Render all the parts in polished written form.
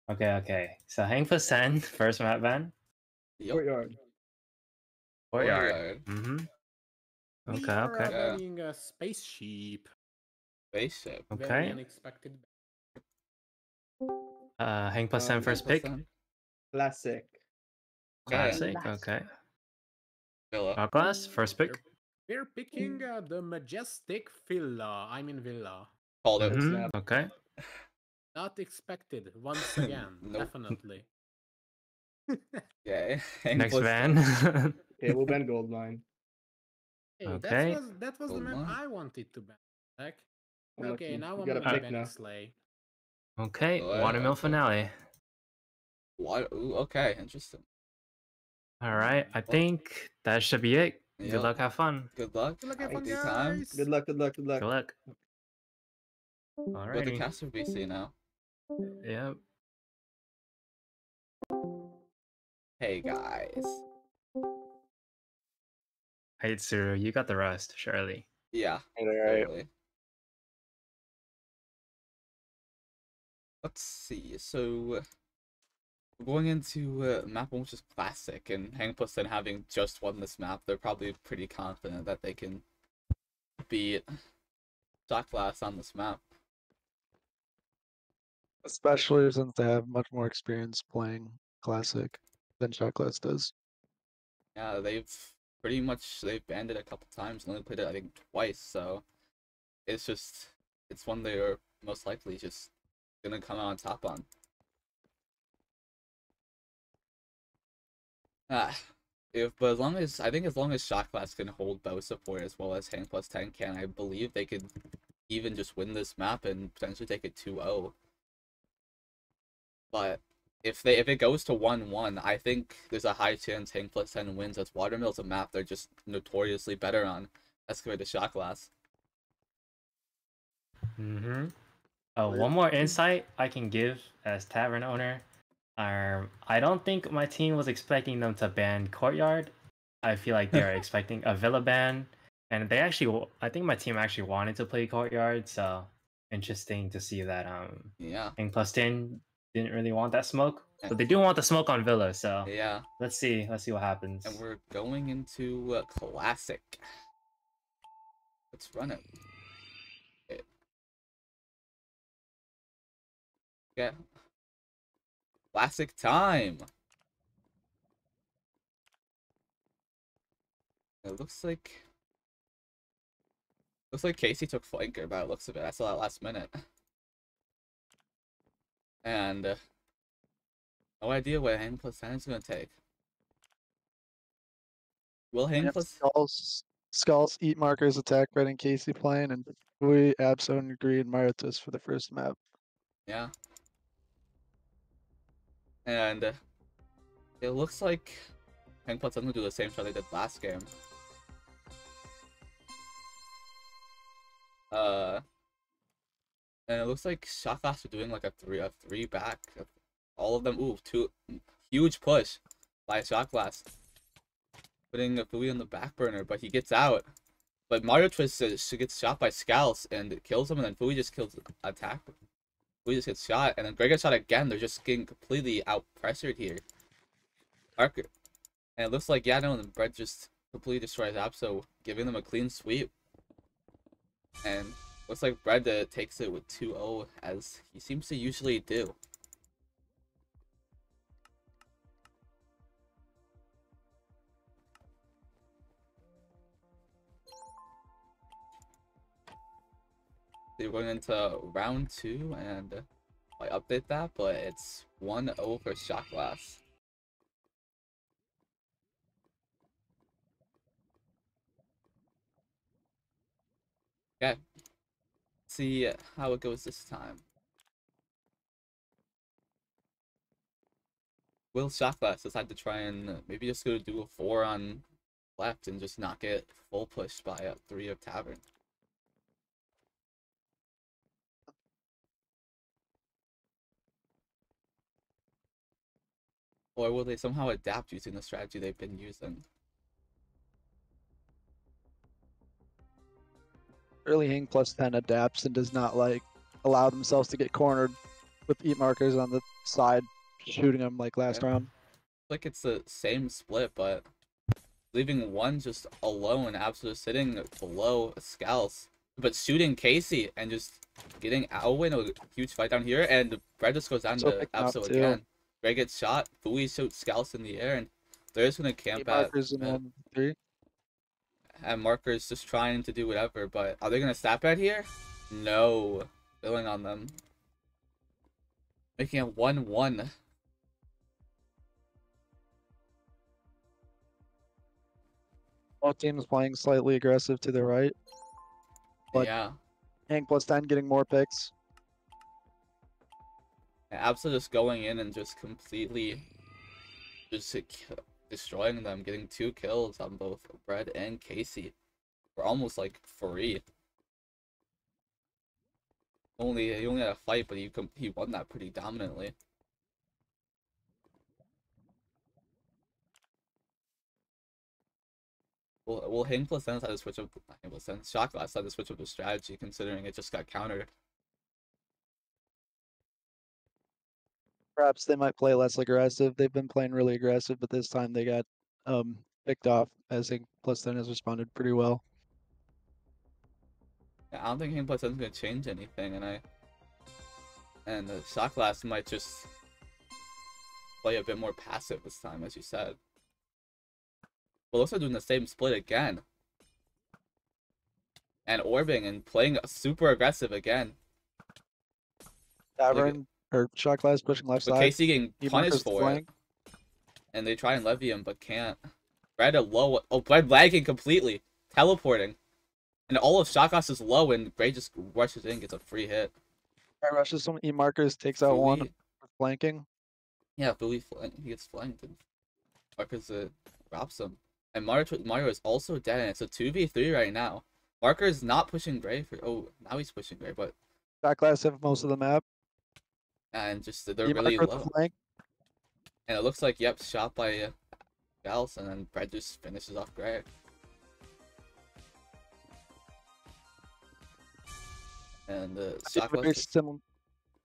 Okay, okay. So Hang for Sen, first map ban. Yep. Courtyard. Courtyard. Mm-hmm. We Okay, are okay. banning a spaceship. Spaceship. Very Okay. unexpected. Hang for Sen first pick. Classic. Classic, Classic. okay. Villa. Douglas, first pick. We're picking the Majestic Villa. I mean Villa. Called it. Mhm, okay. Not expected once again. Nope. Definitely. Yeah. Next ban. Okay, we'll ban Goldmine. Hey, Okay. that was the map Goldmine. I wanted to ban. Heck. Unlucky. Okay, now You I'm gotta gonna be pick banning now. Slay. Okay, Oh, Watermill okay. finale. What? Ooh, okay, interesting. Alright, I think that should be it. Yep. Good luck, have fun. Good luck. Good luck, Have a fun, good time. guys. Good luck, good luck, good luck. Good luck. Go to Alrighty. Caster BC now. Yep. Hey guys. Hey Tsuru, you got the rest, surely. Yeah. Alright. Totally. Let's see. So we're going into map 1, which is classic, and Hang Plus then having just won this map, they're probably pretty confident that they can beat Shot Glass on this map. Especially since they have much more experience playing Classic than Shot Glass does. Yeah, they've banned it a couple times and only played it I think twice, so it's one they are most likely just gonna come out on top on. But as long as Shot Glass can hold bow support as well as Hang plus 10 can, I believe they could even just win this map and potentially take it 2-0. But if it goes to 1-1, I think there's a high chance Hang plus 10 wins, as Watermill's a map they're just notoriously better on as compared to Shot Glass. Mm-hmm. One more insight I can give as tavern owner. I don't think my team was expecting them to ban Courtyard. I feel like they were expecting a Villa ban, and I think my team actually wanted to play Courtyard. So interesting to see that Yeah. Hang plus 10 didn't really want that smoke, but they do want the smoke on Villa. So Yeah. let's see what happens. And we're going into Classic. Let's run it. Yeah. Classic time. It looks like Casey took flanker by the looks of it. I saw that last minute. And no idea what Hang plus 10 is gonna take. Will Hang plus Skulls eat markers attack right in Casey playing, and we Abso agree and Maritus for the first map. Yeah. And it looks like Hang plus 10 will do the same shot they did last game. And it looks like Shot Glass are doing like a three back. All of them. Ooh, huge push by Shot Glass, putting Fui on the back burner, but he gets out. But Mario Twist gets shot by Scouts and kills him, and then Fui just kills attack. Fui just gets shot, and then Greg gets shot again. They're just getting completely out pressured here. Parker, and it looks like no, and Bread just completely destroys Abso, giving them a clean sweep. And looks like Bread takes it with 2-0, as he seems to usually do. We're going into round 2, and I update that, but it's 1-0 for Shot Glass. Okay. See how it goes this time. Will Shot Glass decide to try and maybe just go do a 4 on left and just not get full pushed by a 3 of Tavern? Or will they somehow adapt using the strategy they've been using? Early Hang plus 10 adapts and does not allow themselves to get cornered with eat markers on the side, shooting them like last Yeah. round. Like it's the same split, but leaving one just alone, absolutely sitting below Scalz, but shooting Casey and just getting Alwyn a huge fight down here, and Brad just goes down So to picking up Absol too. again. Brad gets shot, Fui shoots Scalz in the air, and they're just gonna camp Eat at markers in 1-3. and Marker's just trying to do whatever, but are they gonna stop at here? No. Filling on them. Making it 1-1. Both teams playing slightly aggressive to the right. But Yeah. Hank plus 10 getting more picks. And Absol just going in and just completely just destroying them, getting 2 kills on both Brad and Casey. We're almost like free. He only had a fight, but he won that pretty dominantly. Well, Hank plus 10 had to switch up. Hank plus 10. Shot Glass had to switch up the strategy, considering it just got countered. Perhaps they might play less aggressive. They've been playing really aggressive, but this time they got picked off as Hank plus 10 has responded pretty well. Yeah, I don't think Hank plus 10 is gonna change anything, and the Shot Glass might just play a bit more passive this time, as you said. But looks like doing the same split again. And orbing and playing super aggressive again. Tavern or shot glass pushing left But side. Casey getting Eat punished markers for flank. it. And they try and levy him, but can't. Brad a low. Oh, Brad lagging completely. Teleporting. And all of Shot Glass is low, and Brad just rushes in, gets a free hit. Right, rushes some E markers, takes out one Fui- with flanking. Yeah, Fui he gets flanked, and Marcus drops him. And Mario is also dead, and it's a 2v3 right now. Marker is not pushing Gray for. Oh, now he's pushing Gray, but. Shot glass have most of the map. And just, they're E really marker with the low. flank. And it looks like, yep, shot by Gals, and then Brad just finishes off Gray. And the shot Very glass. similar.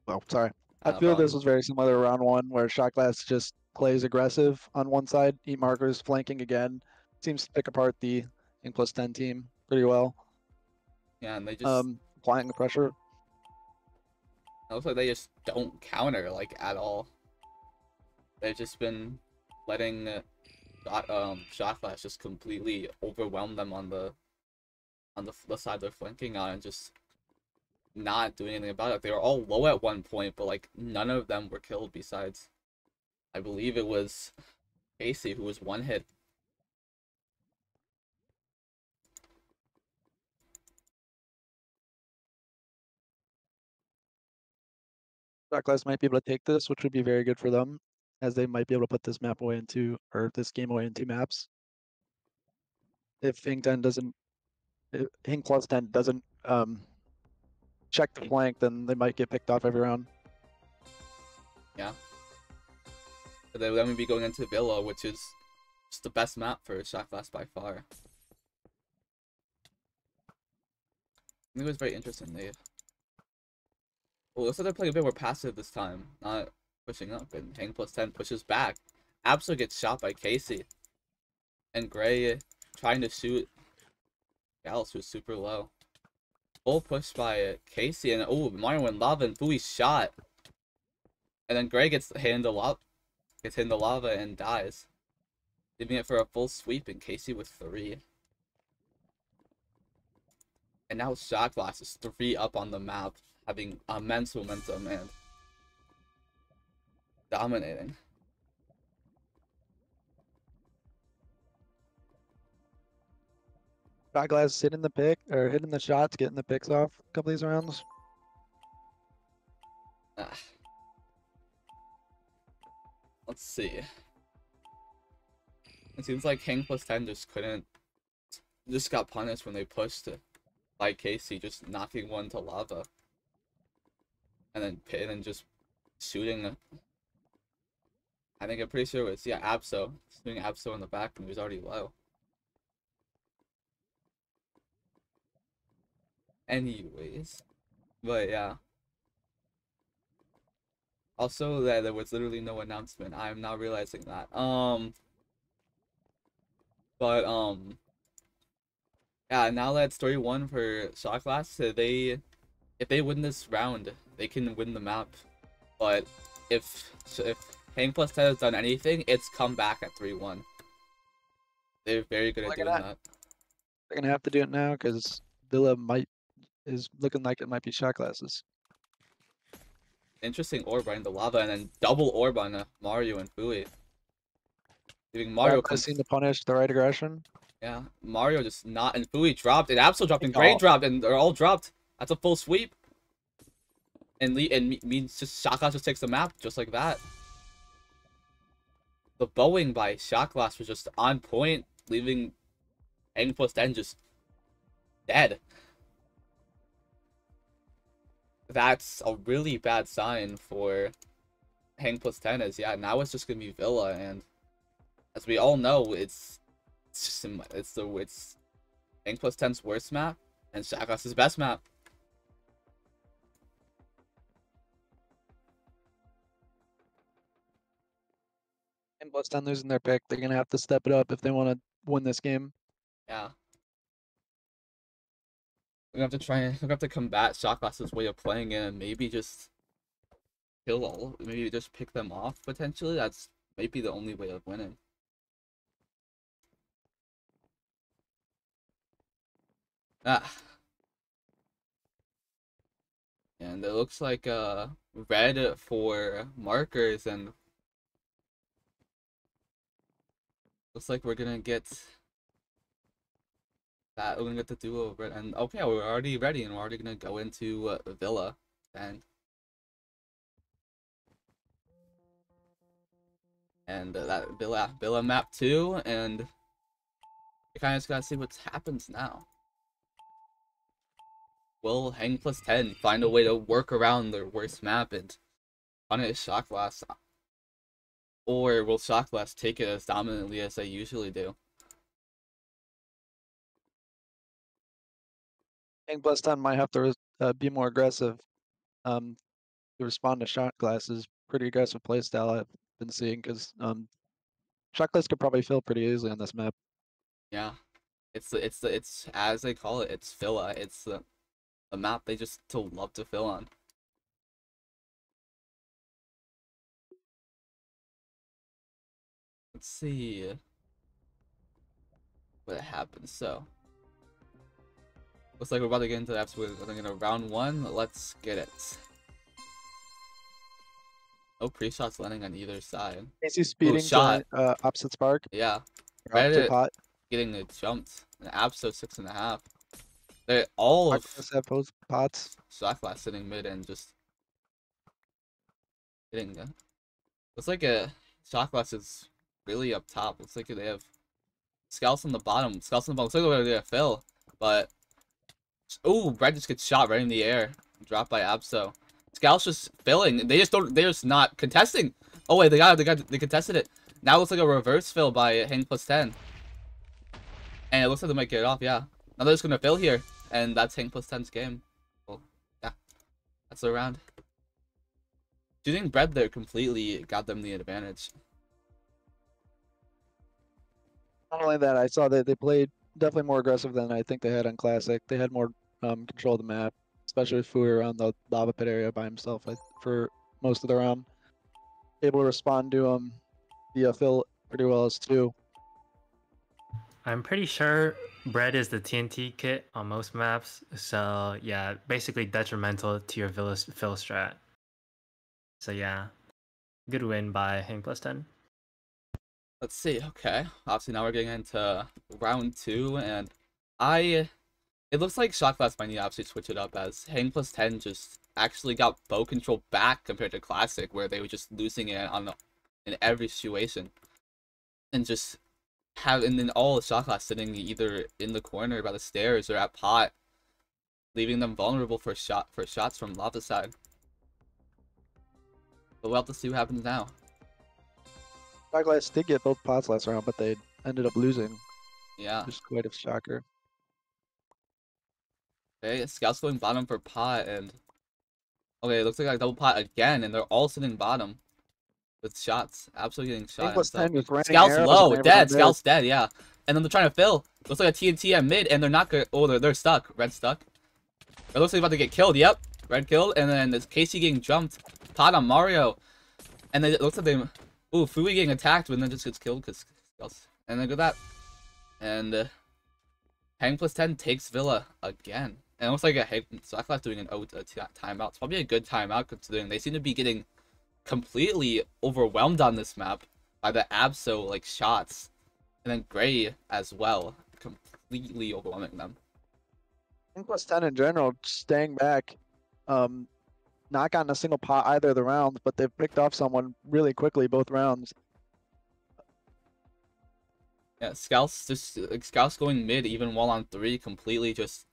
Oh, sorry. I No feel problem. this was very similar to round one, where shot glass just plays aggressive on one side, eat markers, flanking again. Seems to pick apart the Ink plus 10 team pretty well. Yeah, and they just. Applying the pressure. It looks like they just don't counter, like, at all. They've just been letting shot glass just completely overwhelm them on the side they're flanking on, and just not doing anything about it. They were all low at one point, but like none of them were killed besides, I believe it was Casey, who was one hit. Shot glass might be able to take this, which would be very good for them, as they might be able to put this map away into, or this game away in 2 maps. If Ink 10 doesn't, if Ink plus 10 doesn't check the flank, then they might get picked off every round. Yeah. But then we'd be going into Villa, which is just the best map for shot glass by far. I think it was very interesting. Well, looks like they're playing a bit more passive this time, not pushing up, and Hang plus 10 pushes back. Absol gets shot by Casey. And Gray trying to shoot Gallus, who's super low. Full push by Casey, and oh, Mario and Lava, and Fui shot. And then Gray gets hit in the lava and dies. Leaving it for a full sweep, and Casey with 3. And now Shot Glass is 3 up on the map, having immense momentum and dominating. Shot glass hitting the pick, or hitting the shots, getting the picks off a couple of these rounds. Let's see. It seems like Hang plus 10 just got punished when they pushed by Casey, just knocking one to lava. And then Pin and just shooting. I think I'm pretty sure it was, yeah, Absol. Shooting Absol in the back when he was already low. Anyways. But yeah. Also, that there was literally no announcement. I'm not realizing that. But yeah. Now that it's 3-1 for Shot Glass, so if they win this round, they can win the map. But if Hang Plus 10 has done anything, it's come back at 3-1. They're very good at Look at doing that. that. They're gonna have to do it now because Villa is looking like it might be shot glasses. Interesting orb right in the lava, and then double orb on Mario and Fui. Leaving Mario Mario seem to punish the right aggression. yeah, Mario just not, and Fui dropped, and Absol dropped, and They Gray all- dropped, and they're all dropped. That's a full sweep. And means just Shot Glass just takes the map just like that. The bowing by Shot Glass was just on point, leaving Hang Plus 10 just dead. That's a really bad sign for Hang Plus 10, as yeah, now it's just gonna be Villa, and as we all know, it's Hang Plus 10's worst map and Shot Glass's best map. And plus 10 losing their pick, they're gonna have to step it up if they want to win this game. Yeah. We're gonna have to combat Shot Glass's way of playing it and maybe just maybe just pick them off potentially. That's maybe the only way of winning. Ah. And it looks like red for markers, and looks like we're gonna get that. We're gonna get the duo of red, and okay, we're already ready, and we're already gonna go into Villa then. And that Villa map 2, and you kind of just gotta see what happens now. Will Hang Plus 10 find a way to work around their worst map and punish Shot Glass? Or will Shot Glass take it as dominantly as they usually do? Hang plus 10 might have to be more aggressive to respond to shot glasses. Pretty aggressive playstyle I've been seeing because shot glass could probably fill pretty easily on this map. Yeah. It's as they call it, it's Villa. It's the map they just still love to fill on. Let's see what happens. So, looks like we're about to get into the absolute. I think in round 1. Let's get it. No pre-shots landing on either side. AC speeding shot. to opposite spark. Yeah, Or opposite Reddit pot. getting it jumped. An Abso 6.5. They're all of Marcus have both pots. Shot Glass sitting mid and just hitting. Looks like a Shot Glass is really up top. Looks like they have Scouts on the bottom. Scouts on the bottom. Looks like they're gonna fill, but ooh, Red just gets shot right in the air, dropped by Abso. Scouts just filling. They just don't. They're just not contesting. Oh wait, they contested it. Now it looks like a reverse fill by Hang Plus 10, and it looks like they might get it off. Yeah, now they're just gonna fill here, and that's Hang Plus 10's game. Well, yeah, that's the round. Do you think Bread there completely got them the advantage? Not only that, I saw that they played definitely more aggressive than I think they had on Classic. They had more control of the map, especially with Fui around the lava pit area by himself for most of the round. Able to respond to via Phil pretty well as too. I'm pretty sure Bread is the TNT kit on most maps, so yeah, basically detrimental to your fill strat. So yeah, good win by Hang Plus 10. Let's see. Okay, obviously now we're getting into round 2, and it looks like Shot Glass might need to obviously switch it up, as Hang Plus 10 just actually got bow control back compared to Classic, where they were just losing it in every situation, and just and then all the Shot Glass sitting either in the corner by the stairs or at pot, leaving them vulnerable for shots from lava side. But we'll have to see what happens now. Shot Glass did get both pots last round, but they ended up losing. Yeah. Just quite a shocker. Okay, Scouts going bottom for pot, and Okay, it looks like a double pot again, and they're all sitting bottom with shots. Absolutely getting shot. Plus 10 just raining Scout's arrows low, and everyone dead. dead. Scout's dead, yeah. And then they're trying to fill. Looks like a TNT at mid, and they're not good. Oh, they're stuck. Red stuck. It looks like they're about to get killed. Yep, red killed, and then there's Casey getting jumped. Pot on Mario, and then it looks like they. Ooh, Fui getting attacked, but then just gets killed because Scouts. And then go that. And Hang plus 10 takes Villa again. And it looks like Slacklight doing an timeout. It's probably a good timeout considering they seem to be getting completely overwhelmed on this map by the Absol like shots. And then Gray as well, completely overwhelming them. Plus 10 in general, staying back. Not gotten a single pot either of the rounds, but they've picked off someone really quickly both rounds. Yeah, Scouts just Scouts going mid even while on 3 completely just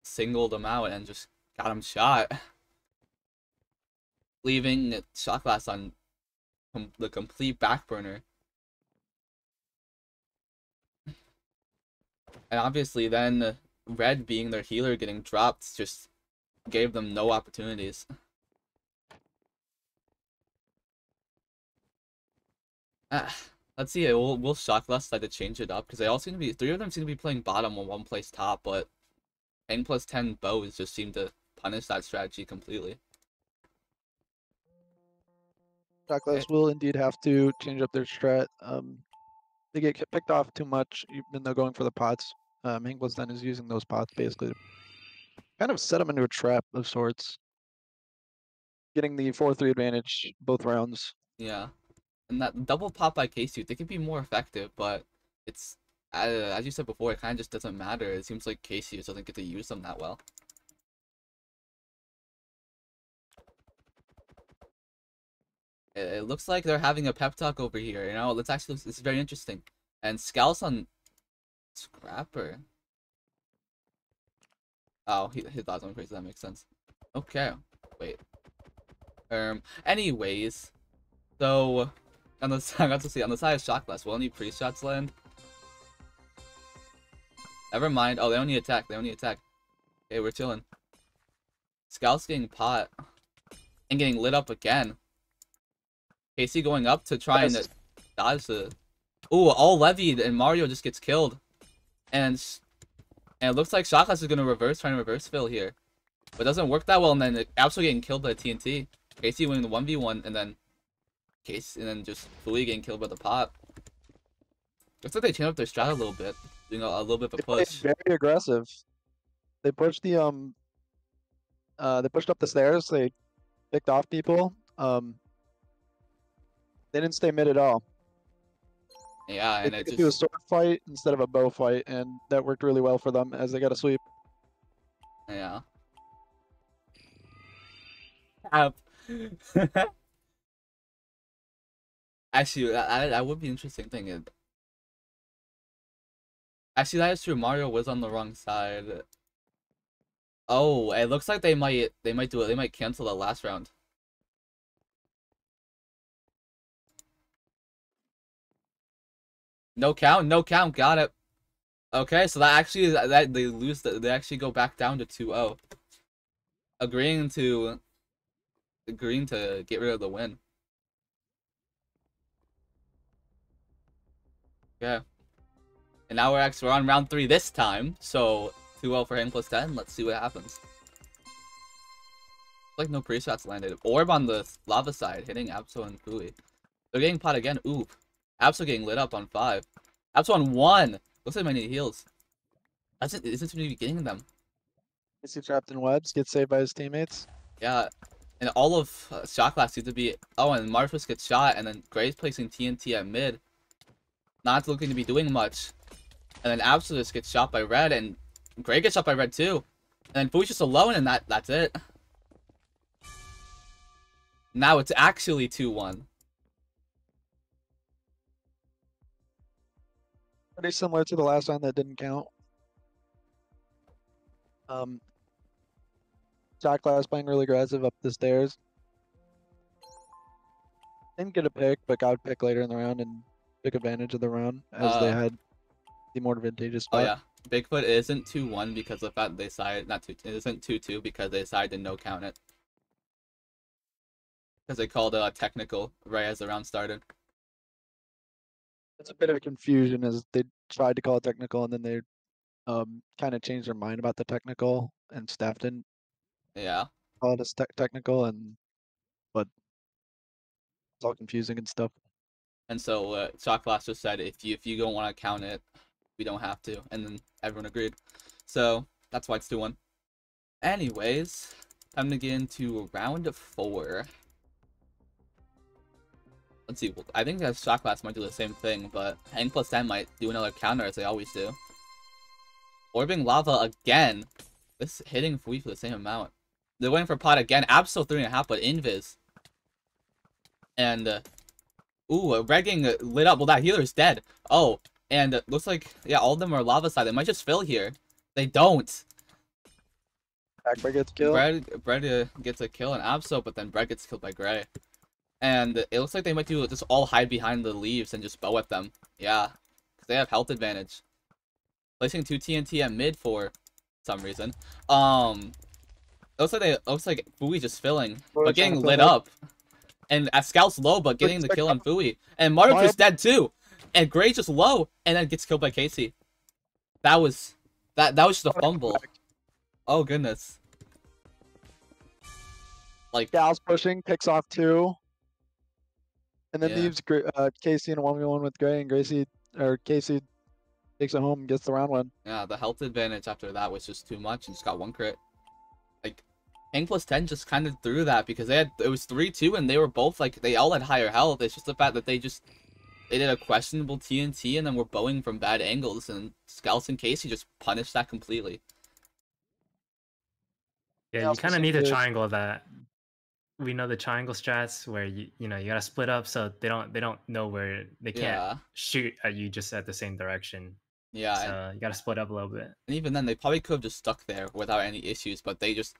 singled him out and just got him shot, leaving Shot Glass on the complete back burner. And obviously then Red being their healer getting dropped just gave them no opportunities. Let's see. Will Shot Glass decide to change it up because they all seem to be 3 of them seem to be playing bottom while 1 plays top, but Hang plus 10 bows just seem to punish that strategy completely. Shotglass will indeed have to change up their strat. They get picked off too much even though going for the pots. Hang plus 10 is using those pots basically to kind of set them into a trap of sorts. Getting the 4-3 advantage both rounds. Yeah. And that double pop by Casey, they could be more effective, but it's as you said before, it kind of just doesn't matter. It seems like Casey just doesn't get to use them that well. It looks like they're having a pep talk over here. You know, it's very interesting. And Scouts on Scrapper. Oh, he thought something crazy. That makes sense. Okay, wait. Anyways, so on the I got to see on the side of Shot Glass, will any pre-shots land? Never mind. Oh, they only attack. They only attack. Okay, we're chilling. Scouts getting pot and getting lit up again. Casey going up to try and dodge the. Ooh, all levied and Mario just gets killed, and it looks like Shot Glass is gonna trying to reverse fill here, but it doesn't work that well. And then it absolutely getting killed by the TNT. Casey winning the 1v1, and then just Fui getting killed by the pot. Looks like they changed up their strat a little bit, doing a little bit of a push. Very aggressive. They pushed the they pushed up the stairs. They picked off people. They didn't stay mid at all. Yeah, and they it could just do a sword fight instead of a bow fight, and that worked really well for them as they got a sweep. yeah. Actually, that would be an interesting thing. Actually, that is true. Mario was on the wrong side. Oh, it looks like they might do it. They might cancel the last round. No count, no count. Got it. Okay, so that actually that they lose. They actually go back down to 2-0, agreeing to get rid of the win. Okay. And now we're on round 3 this time, so 2-0 for Hang plus 10. Let's see what happens. Like no pre-shots landed. Orb on the lava side, hitting Absol and Fui. They're getting pot again. Oop. Absol getting lit up on 5. Absol on 1. Looks like I need heals. Isn't to be getting them. Is he trapped in webs? Gets saved by his teammates. Yeah. And all of Shot Glass seems to be. Oh, and Marfus gets shot, and then Gray's placing TNT at mid. Not looking to be doing much. And then Absol just gets shot by Red, and Gray gets shot by Red too. And then Fui's just alone, and that's it. Now it's actually 2-1. Pretty similar to the last round that didn't count. Shot Glass playing really aggressive up the stairs. Didn't get a pick, but got a pick later in the round and took advantage of the round as they had the more advantageous spot. Oh yeah, Bigfoot isn't 2-1 because of the fact they decided it isn't 2-2 because they decided to no count it. Because they called technical right as the round started. It's a bit of a confusion as they tried to call it technical and then they kind of changed their mind about the technical and staff didn't Yeah. call it as technical but it's all confusing and stuff. And so Shot Glass just said if you don't want to count it, we don't have to. And then everyone agreed. So that's why it's 2-1. Anyways, time to get into round 4. Let's see. I think that Shot Glass might do the same thing, but Hang plus 10 might do another counter as they always do. Orbing Lava again. This hitting Fui for the same amount. They're waiting for pot again. Absol 3.5, but Invis. And ooh, Red getting lit up. Well, that healer is dead. Oh, and looks like yeah, all of them are lava side. They might just fill here. They don't. Backbreak gets killed. Bread gets a kill on Absol, but then Bread gets killed by Gray. And it looks like they might do just all hide behind the leaves and just bow at them. Yeah, because they have health advantage. Placing 2 TNT at mid for some reason. Looks like Fui just filling, but getting lit up. And Scout's low, but getting the kill on Fui. And Mario just dead too. And Gray just low, and then gets killed by Casey. That was just a fumble. Oh goodness. Like Gal's pushing, picks off 2. And then Yeah. leaves Casey in a 1v1 with Gray, and Casey takes it home and gets the round win. yeah, the health advantage after that was just too much and just got 1 crit. Like Hang plus 10 just kind of threw that because it was 3-2 and they were both like they all had higher health. It's just the fact that they did a questionable TNT and then were bowing from bad angles, and Scouts and Casey just punished that completely. Yeah, you kind of need a triangle that we know the triangle strats where you gotta split up so they don't know where they can't Yeah. shoot at you just at the same direction. Yeah, So you gotta split up a little bit. and even then they probably could have just stuck there without any issues, but they just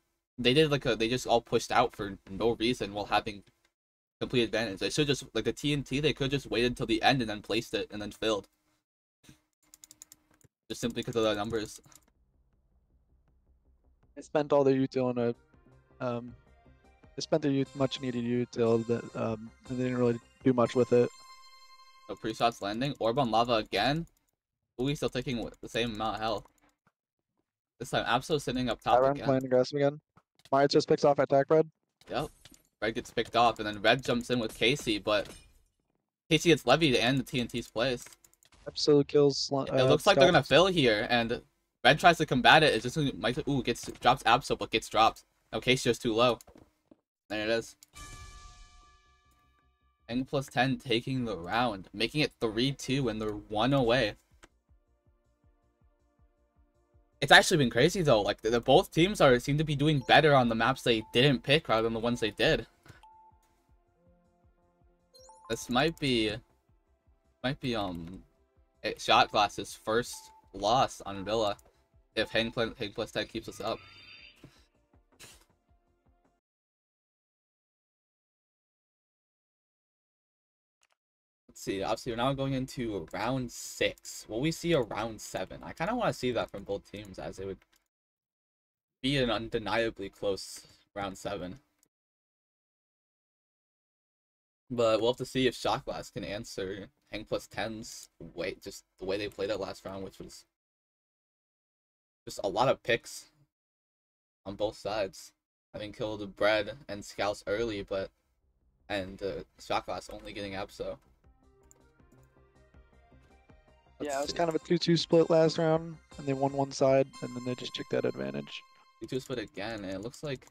all pushed out for no reason while having complete advantage. They should just like the TNT. They could just waited until the end and then placed it and then filled. Just simply because of the numbers. They spent all their util on they spent their much needed util that and they didn't really do much with it. So pre-shots landing. Orb on lava again. Fui still taking the same amount of health. This time Absol sitting up top Tyrant again. playing aggressive again. Myers just picks off attack Red. Yep. Red gets picked off, and then Red jumps in with Casey, but Casey gets levied and the TNT's placed. Absolute kills. It looks like they're gonna fill here, and Red tries to combat it. It's just drops Absol, but gets dropped. No, Casey just too low. There it is. Hang plus 10 taking the round, making it 3-2, and they're 1 away. It's actually been crazy though. Like both teams seem to be doing better on the maps they didn't pick rather than the ones they did. This might be Shot Glass's first loss on Villa if Hang plus 10 keeps us up. Let's see. Obviously, we're now going into round 6. Will we see a round 7? I kind of want to see that from both teams, as it would be an undeniably close round 7. But we'll have to see if Shot Glass can answer Hang plus 10's way, just the way they played it last round, which was just a lot of picks on both sides. Having killed Bread and Scouts early, and Shot Glass only getting Absol. Yeah, it was kind of a 2-2 split last round, and they won one side, and then they just took that advantage. 2-2 split again, and it looks like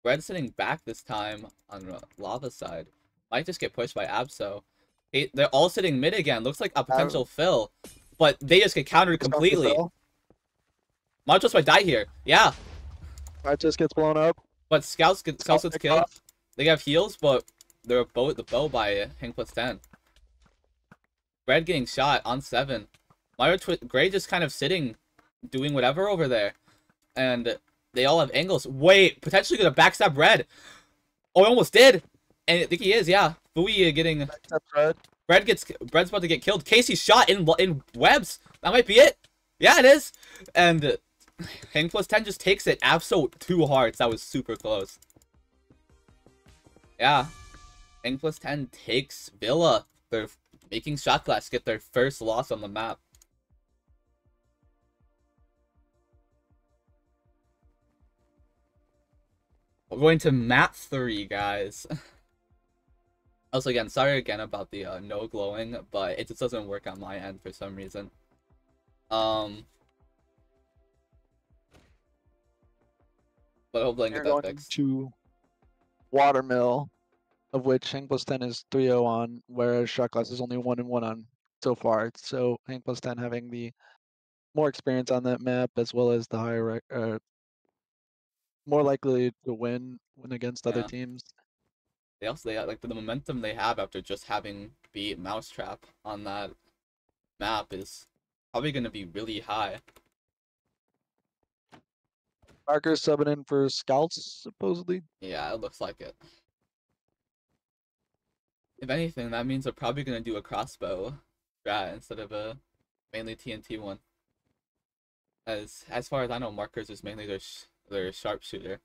Red sitting back this time on Lava side. Might just get pushed by Absol. They're all sitting mid again. Looks like a potential fill, but they just get countered completely. Montrose might die here. Yeah, Might just gets blown up. but Scouts gets killed. They have heals, but they're the bow by Hang plus 10. Red getting shot on 7. Gray just kind of sitting, doing whatever over there. And they all have angles. Wait, potentially gonna backstab Red. Oh, he almost did. And I think he is, yeah. Fui getting... Bread's about to get killed. Casey's shot in webs. That might be it. Yeah, it is. And Hang plus 10 just takes it. Absol 2 hearts. That was super close. Yeah. Hang plus 10 takes Villa. They're making Shot Glass get their first loss on the map. We're going to map 3, guys. Also, again, sorry again about the no glowing, but it just doesn't work on my end for some reason. But hopefully I can They're get that going fixed. to Watermill, of which Hang plus 10 is 3-0 on, whereas Shot Glass is only 1-1 on so far. So Hang plus 10 having the more experience on that map, as well as the higher, more likely to win against other Yeah. teams. They like the momentum they have after just having beat Mousetrap on that map is probably going to be really high. Parker subbing in for Scouts, supposedly. Yeah, it looks like it. If anything, that means they're probably going to do a crossbow strat instead of a mainly TNT one. As far as I know, Markers is mainly their sharpshooter.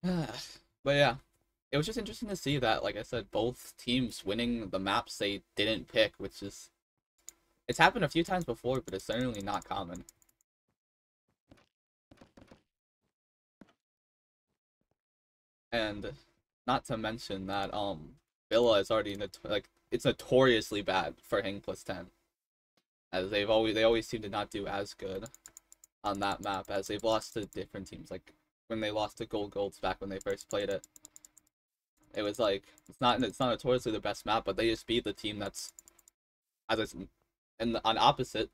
But yeah, it was just interesting to see that, like I said, both teams winning the maps they didn't pick, which is, it's happened a few times before, but it's certainly not common. And not to mention that Villa is already it's notoriously bad for Hang plus 10, as they always seem to not do as good on that map, as they've lost to different teams. Like when they lost to Golds back when they first played it, it was like it's not notoriously the best map, but they just beat the team that's on opposite,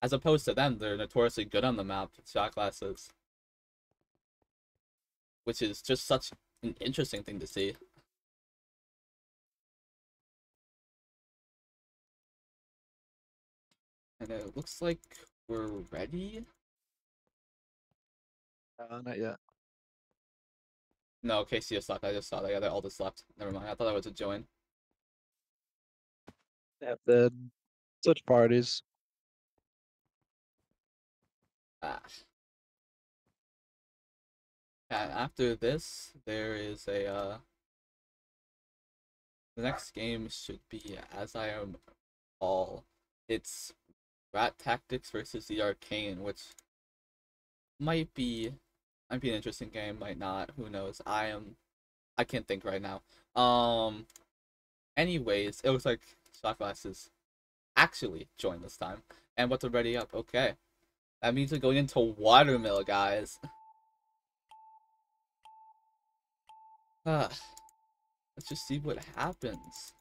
as opposed to them, they're notoriously good on the map. Shot Glasses, which is just such an interesting thing to see. And it looks like we're ready. Not yet. No, KC just left. I just saw that. Yeah, they all just left. Never mind. I thought that was a join. They have to switch parties. Ah. And after this, there is a the next game should be, as I am all, it's Rat Tactics versus the Arcane, which might be an interesting game, might not. Who knows? I can't think right now. Anyways, it looks like Shot Glasses actually joined this time, and what's already up? Okay, that means we're going into Watermill, guys. Let's just see what happens.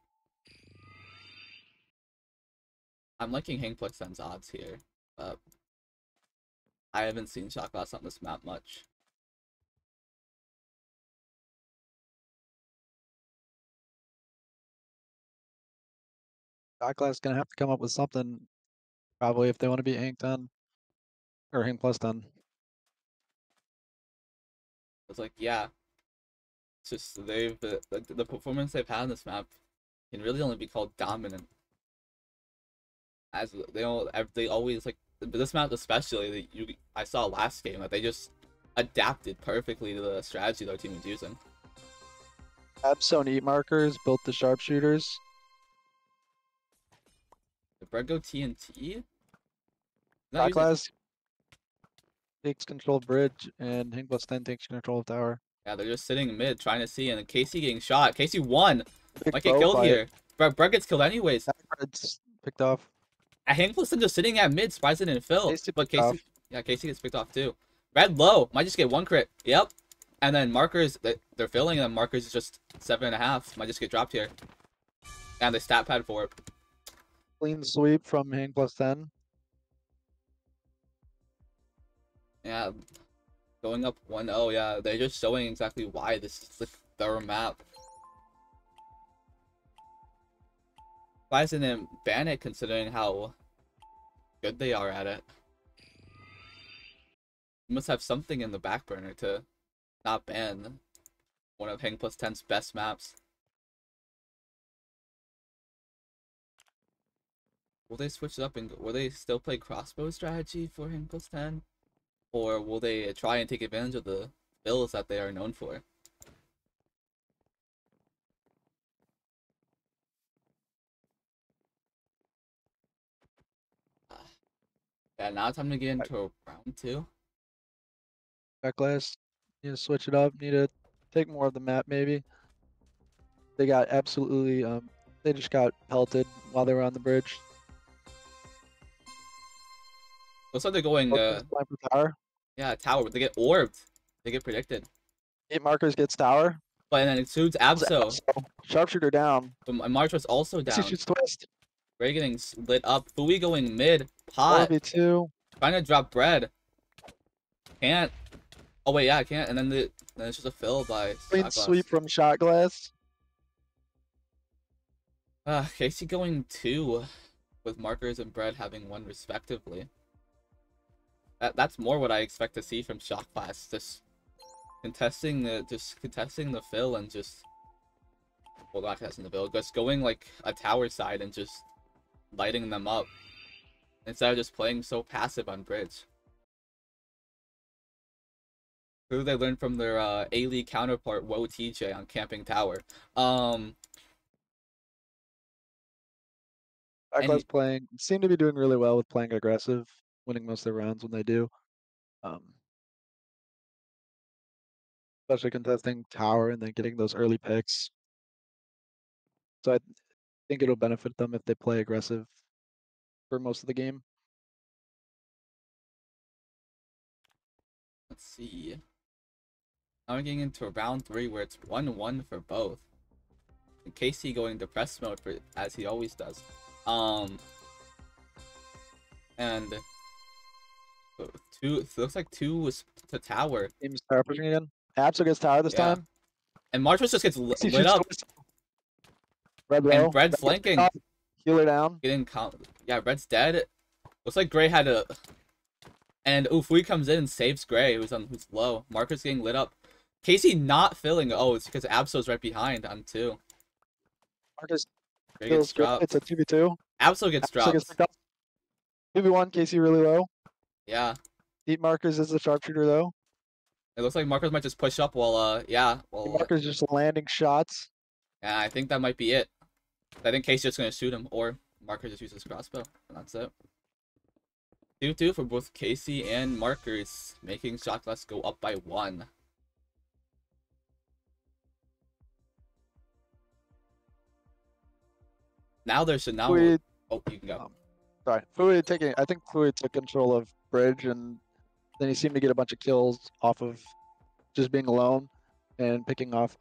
I'm liking Hang plus 10's odds here, but I haven't seen Shot Glass on this map much. Shot Glass gonna have to come up with something, probably, if they want to beat Hang 10 or Hang plus 10. It's like, yeah, it's just the performance they've had on this map can really only be called dominant. As they always like this map especially I saw last game that they just adapted perfectly to the strategy their team was using. Abzone Eat Markers built the sharpshooters. The Brego TNT? Shot Glass takes control of bridge, and Hang plus 10 takes control of tower. Yeah, they're just sitting mid trying to see, and then Casey getting shot. Casey won. Big Might get bow killed fight. here. Breg gets killed anyways. Red's picked off. Hang plus 10 just sitting at mid, surprised it didn't fill. Casey But picked off. Casey gets picked off too. Red low, might just get one crit. Yep. And then Markers, they're filling, and then Markers is just 7.5. Might just get dropped here. And they stat pad for it. Clean sweep from Hang plus 10. Yeah. Going up 1-0, yeah. They're just showing exactly why this is their map. Why isn't it ban it considering how good they are at it? You must have something in the back burner to not ban one of Hang plus 10's best maps. Will they switch it up and will they still play crossbow strategy for Hank plus 10? Or will they try and take advantage of the builds that they are known for? Yeah, now it's time to get into round 2. Shot need to switch it up. Need to take more of the map maybe. They got absolutely they just got pelted while they were on the bridge. Looks like they're going Focus line for tower. yeah, tower, but they get orbed. They get predicted. 8 markers gets tower. But then it suits Absol. Sharpshooter down. But March also He down. shoots twist. Gray getting lit up. Fui going mid. Pot. 1v2. Trying to drop bread. Can't. Oh wait, yeah, I can't. And then it's just a fill by Clean Shot Glass. sweep from shot glass. Casey going 2 with markers and bread having 1 respectively. That's more what I expect to see from Shot Glass. Just contesting the fill and just, well, not contesting the fill, just going like a tower side and just lighting them up instead of just playing so passive on bridge. Who they learned from their A-League counterpart Woe TJ on camping tower. Shot glass seem to be doing really well with playing aggressive, winning most of their rounds when they do. Especially contesting tower and then getting those early picks. So I think it'll benefit them if they play aggressive for most of the game. Let's see. Now we're getting into round 3 where it's 1-1 for both. And Casey going depressed mode for as he always does. And it looks like 2 was to tower. Team start pushing again. Absol gets tower this Yeah. time. And Marchus just gets He lit shoots up. twist. Red low. And Bread flanking. Healer down. Getting yeah, Red's dead. Looks like Gray had a, and Fui comes in and saves Gray, who's low. Marcus getting lit up. Casey not filling. Oh, it's because Absol's right behind on 2. Marcus Gray feels gets good. dropped. It's a 2v2. Absol gets Absol gets dropped. picked up. 2v1, Casey really low. Yeah. Deep markers is the sharpshooter though. It looks like Marcus might just push up while Markers just landing shots. yeah, I think that might be it. I think Casey's just gonna shoot him, or Marcus just uses crossbow, and that's it. 2-2 for both Casey and Markers, making Shot Glass go up by 1. Now there should Fluid, oh, you can go. sorry, I think Fluid took control of bridge, and then he seemed to get a bunch of kills off of just being alone and picking off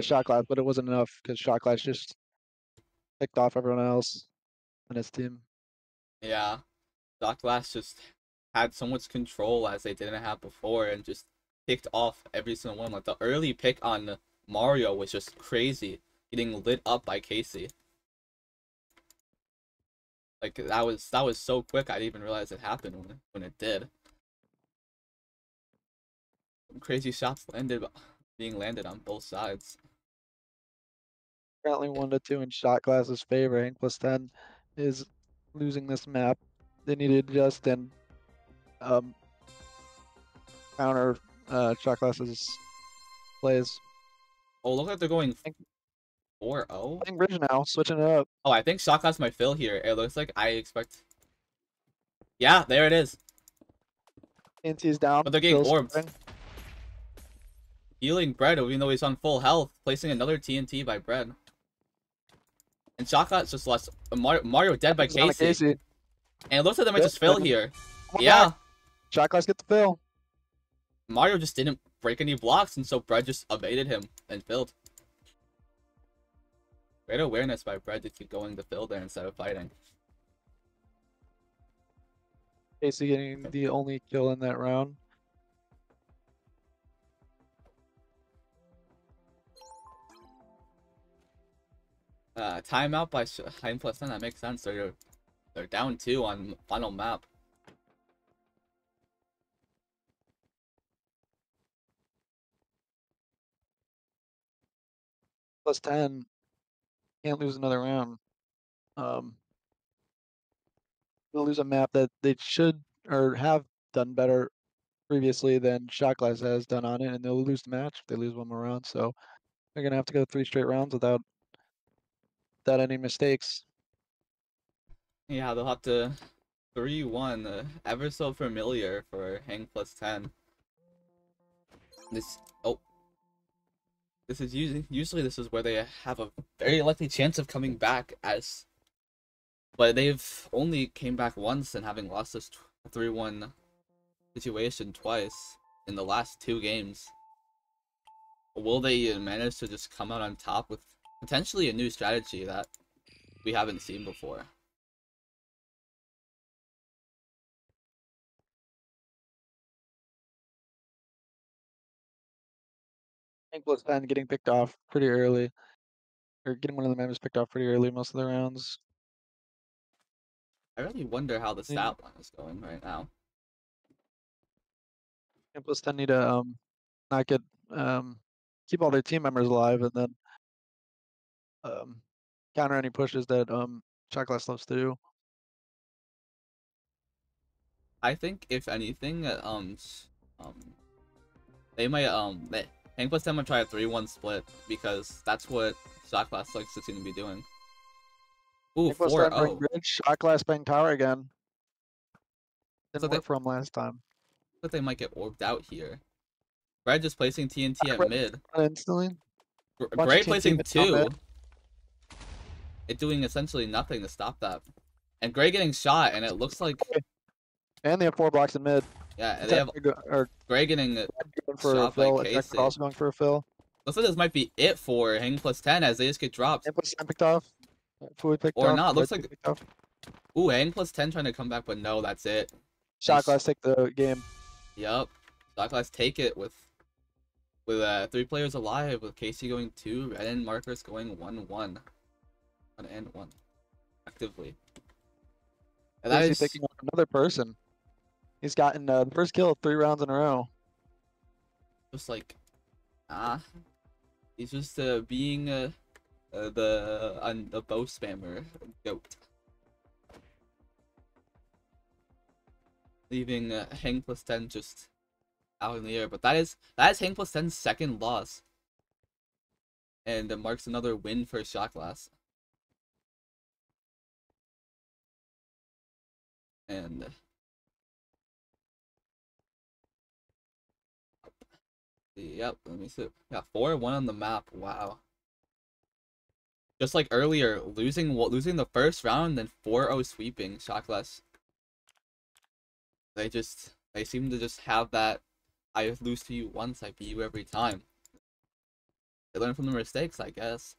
shot glass, but it wasn't enough because shot glass just picked off everyone else on his team. Yeah, Shot Glass just had so much control as they didn't have before, and just picked off every single one. Like the early pick on Mario was just crazy, getting lit up by Casey. Like that was so quick. I didn't even realize it happened when it did. Some crazy shots being landed on both sides. Currently 1-2 in shot glass's favor. Hank plus 10 is losing this map. They need to adjust and counter shot glass's plays. Oh, look like they're going 4-0. Playing bridge now, switching it up. Oh, I think Shot Glass might fill here. It looks like I expect. Yeah, there it is. TNT's down. But they're getting Bill's orbs. scoring. Healing Bread, even though he's on full health, placing another TNT by Bread. And Shot Glass just lost. Mario dead by It's on a Casey. And it looks like they might just Yeah, fill here. Come on Yeah. back. Shot glass get the fill. Mario just didn't break any blocks, and so Bread just evaded him and filled. Great awareness by Bread to keep going to fill there instead of fighting. Casey getting the only kill in that round. Timeout by Hein plus 10, that makes sense. They're down 2 on final map. Plus 10. Can't lose another round. They'll lose a map that they should or have done better previously than Shot Glass has done on it, and they'll lose the match if they lose one more round. So they're gonna have to go 3 straight rounds without any mistakes. Yeah, they'll have to 3-1. Ever so familiar for Hang plus 10. This this is usually this is where they have a very likely chance of coming back but they've only came back once and having lost this 3-1 situation twice in the last 2 games. Will they manage to just come out on top with potentially a new strategy that we haven't seen before? Hang plus 10 getting picked off pretty early, or getting one of the members picked off pretty early most of the rounds. I really wonder how the Yeah. stat line is going right now. Hang plus 10 need to not get keep all their team members alive, and then counter any pushes that Shot Glass loves to do. I think if anything, they might Hang plus 10 might try a 3-1 split because that's what Shot Glass likes to seem to be doing. Ooh, Hang plus 10 bring 4-0. bridge, Shot Glass bang tower again. Didn't So they- work for him last time. But they might get orbed out here. Brad just placing TNT at Brad- mid. Instantly. Bunch of Gray TNT placing mid on 2. mid. It doing essentially nothing to stop that. And Gray getting shot, and it looks like And they have 4 blocks in mid. yeah, and they have Or Gray getting going for a shot by fill. Attack Casey. also going for a fill. looks like this might be it for Hang plus 10 as they just get dropped. Hang plus 10 picked off. Fui picked Or off. not, looks Red like- picked off. Ooh, Hang plus 10 trying to come back, but no, that's it. Shot Glass take the game. Yup. Shot Glass take it with 3 players alive, with Casey going 2, Red and Marcus going 1-1. 1 and 1. Actively. And that Casey is picking up another person. He's gotten the first kill 3 rounds in a row. just like, he's just being the bow spammer goat. Leaving Hang plus 10 just out in the air, but that is Hang plus 10's second loss, and it marks another win for Shot Glass. And yep, let me see. Yeah, 4-1 on the map. Wow. Just like earlier, losing the first round, then 4-0 sweeping Shot Glass. They seem to just have that I lose to you once, I beat you every time. They learn from their mistakes, I guess.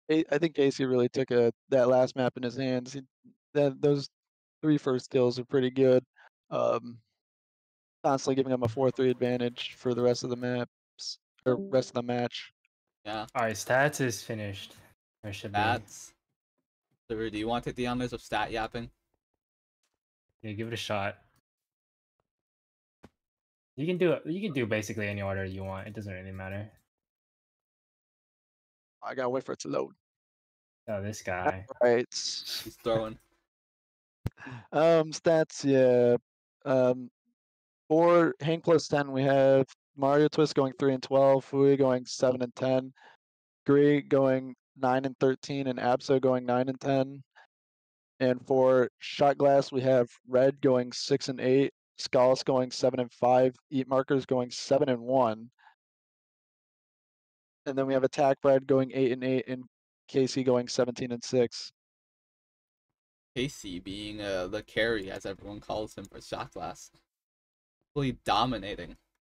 I think Casey really took that last map in his hands. Those 3 first kills are pretty good. Constantly giving him a 4-3 advantage for the rest of the maps or rest of the match. Yeah, All right, stats is finished. There should be. stats. So, do you want to take the honors of stat yapping? Yeah, give it a shot. You can do it. You can do basically any order you want. It doesn't really matter. I gotta wait for it to load. Oh, this guy. Right. He's throwing. Stats, yeah. For Hang plus 10, we have Mario Twist going 3 and 12, Fui going 7 and 10, Gray going 9 and 13, and Abso going 9 and 10. And for Shot Glass, we have Red going 6 and 8, Skulls going 7 and 5, Eat Markers going 7 and 1. And then we have Attack Red going 8 and 8, and Casey going 17 and 6. Casey being the carry, as everyone calls him, for Shot Glass. Really dominating.